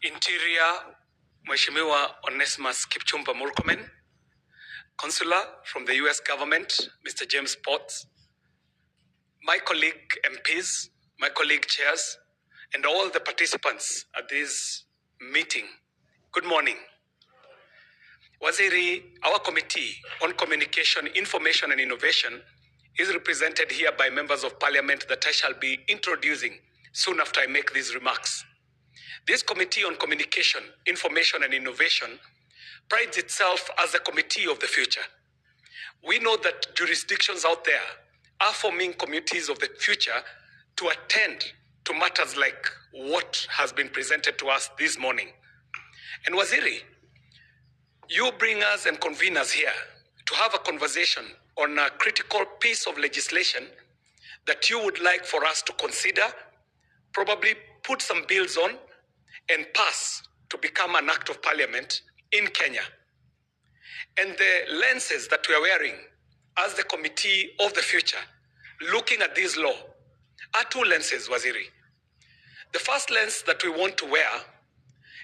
Interior, Mheshimiwa Onesimus Kipchumba Murkomen, Consular from the US government, Mr. James Potts, my colleague MPs, my colleague chairs, and all the participants at this meeting. Good morning. Waziri, our Committee on Communication, Information and Innovation is represented here by members of parliament that I shall be introducing soon after I make these remarks. This Committee on Communication, Information and Innovation prides itself as a committee of the future. We know that jurisdictions out there are forming committees of the future to attend to matters like what has been presented to us this morning. And Waziri, you bring us and convene us here to have a conversation on a critical piece of legislation that you would like for us to consider, probably put some bills on, and pass to become an act of parliament in Kenya. And the lenses that we are wearing as the committee of the future, looking at this law, are two lenses, Waziri. The first lens that we want to wear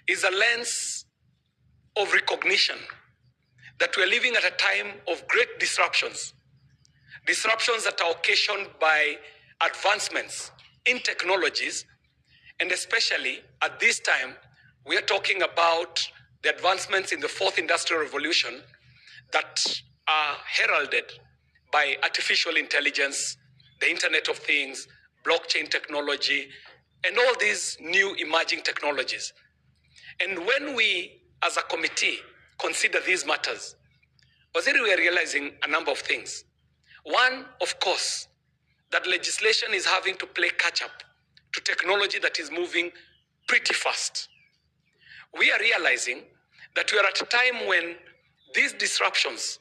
is a lens of recognition that we are living at a time of great disruptions that are occasioned by advancements in technologies, and especially at this time, we are talking about the advancements in the fourth industrial revolution that are heralded by artificial intelligence, the Internet of Things, blockchain technology, and all these new emerging technologies. And when we, as a committee, consider these matters, Waziri, we are realizing a number of things. One, of course, that legislation is having to play catch-up to technology that is moving pretty fast. We are realizing that we are at a time when these disruptions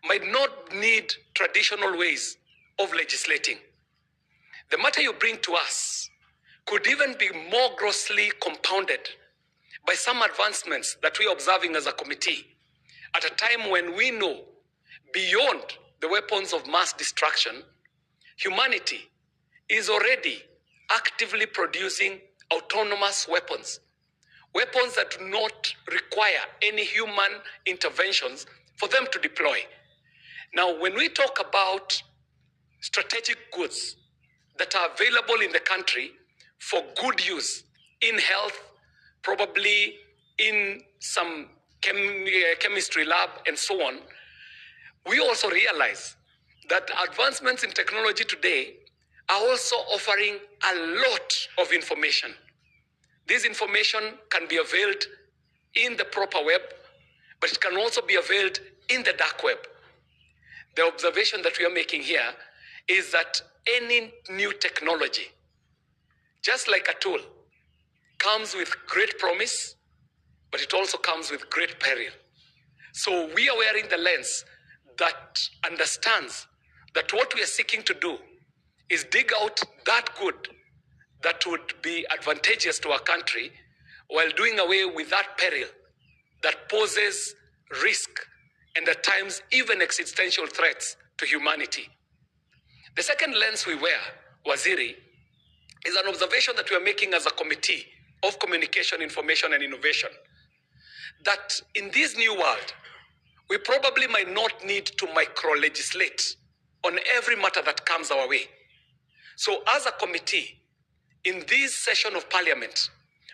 might not need traditional ways of legislating. The matter you bring to us could even be more grossly compounded by some advancements that we are observing as a committee at a time when we know beyond the weapons of mass destruction, humanity is already actively producing autonomous weapons that do not require any human interventions for them to deploy. Now, when we talk about strategic goods that are available in the country for good use in health, probably in some chemistry lab and so on, we also realize that advancements in technology today are also offering a lot of information. This information can be availed in the proper web, but it can also be availed in the dark web. The observation that we are making here is that any new technology, just like a tool, comes with great promise, but it also comes with great peril. So we are wearing the lens that understands that what we are seeking to do is dig out that good that would be advantageous to our country while doing away with that peril that poses risk and at times even existential threats to humanity. The second lens we wear, Waziri, is an observation that we are making as a committee of communication, information and innovation, that in this new world, we probably might not need to micro-legislate on every matter that comes our way. So as a committee, in this session of parliament,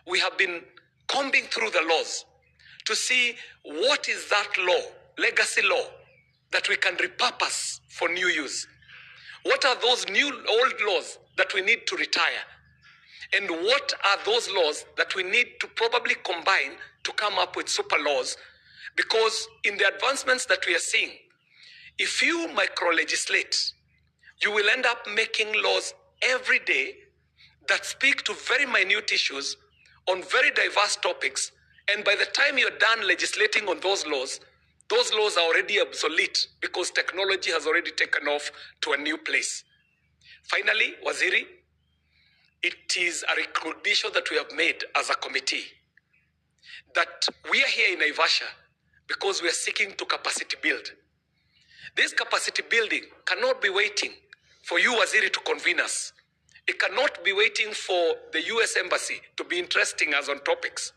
we have been combing through the laws to see what is that law, legacy law, that we can repurpose for new use. What are those new old laws that we need to retire? And what are those laws that we need to probably combine to come up with super laws? Because in the advancements that we are seeing, if you micro-legislate, you will end up making laws every day that speak to very minute issues on very diverse topics. And by the time you're done legislating on those laws are already obsolete because technology has already taken off to a new place. Finally, Waziri, it is a recognition that we have made as a committee that we are here in Naivasha because we are seeking to capacity build. This capacity building cannot be waiting for you, Waziri, to convene us. It cannot be waiting for the US Embassy to be interesting us on topics.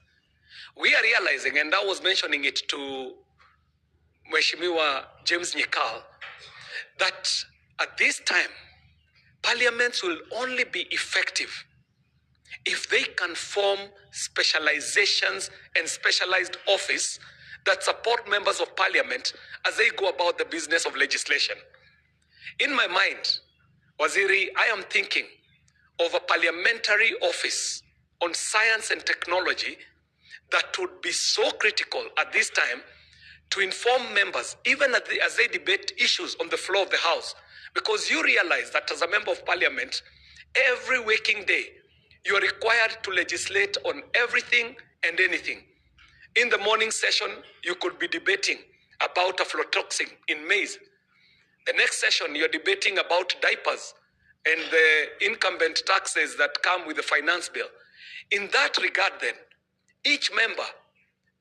We are realizing, and I was mentioning it to Mheshimiwa James Nyikal, that at this time, parliaments will only be effective if they can form specializations and specialized office that support members of parliament as they go about the business of legislation. In my mind, Waziri, I am thinking of a parliamentary office on science and technology that would be so critical at this time to inform members, even as they debate issues on the floor of the House. Because you realize that as a member of parliament, every waking day, you are required to legislate on everything and anything. In the morning session, you could be debating about aflatoxin in maize. The next session, you're debating about diapers and the incumbent taxes that come with the finance bill. In that regard, then, each member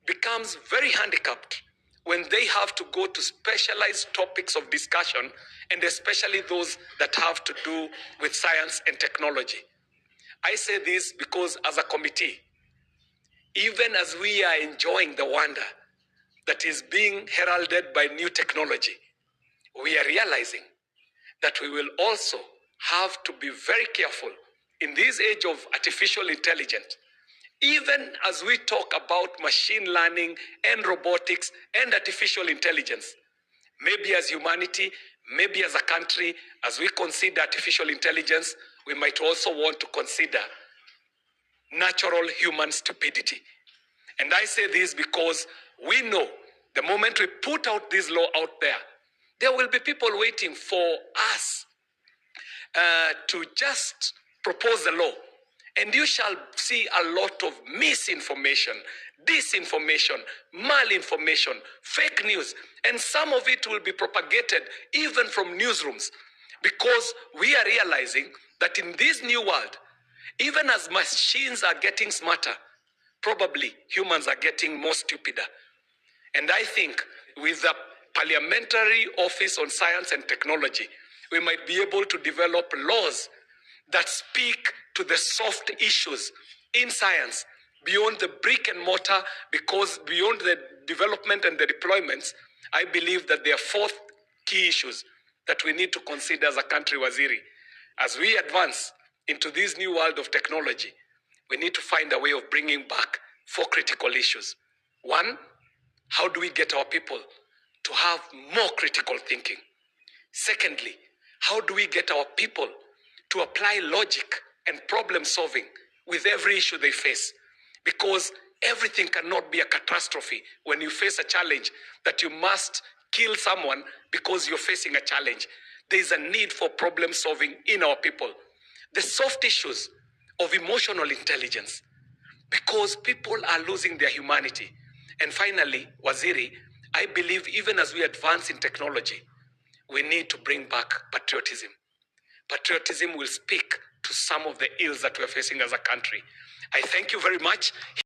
becomes very handicapped when they have to go to specialized topics of discussion, and especially those that have to do with science and technology. I say this because as a committee, even as we are enjoying the wonder that is being heralded by new technology, we are realizing that we will also have to be very careful in this age of artificial intelligence. Even as we talk about machine learning and robotics and artificial intelligence, maybe as humanity, maybe as a country, as we consider artificial intelligence, we might also want to consider natural human stupidity. And I say this because we know the moment we put out this law out there, there will be people waiting for us to just propose the law. And you shall see a lot of misinformation, disinformation, malinformation, fake news. And some of it will be propagated even from newsrooms, because we are realizing that in this new world, even as machines are getting smarter, probably humans are getting more stupider. And I think with the Parliamentary Office on Science and Technology, we might be able to develop laws that speak to the soft issues in science beyond the brick and mortar, because beyond the development and the deployments, I believe that there are four key issues that we need to consider as a country, Waziri. As we advance into this new world of technology, we need to find a way of bringing back four critical issues. One, how do we get our people to have more critical thinking? Secondly, how do we get our people to apply logic and problem solving with every issue they face? Because everything cannot be a catastrophe when you face a challenge that you must kill someone because you're facing a challenge. There is a need for problem solving in our people. The soft issues of emotional intelligence, because people are losing their humanity. And finally, Waziri, I believe even as we advance in technology, we need to bring back patriotism. Patriotism will speak to some of the ills that we're facing as a country. I thank you very much.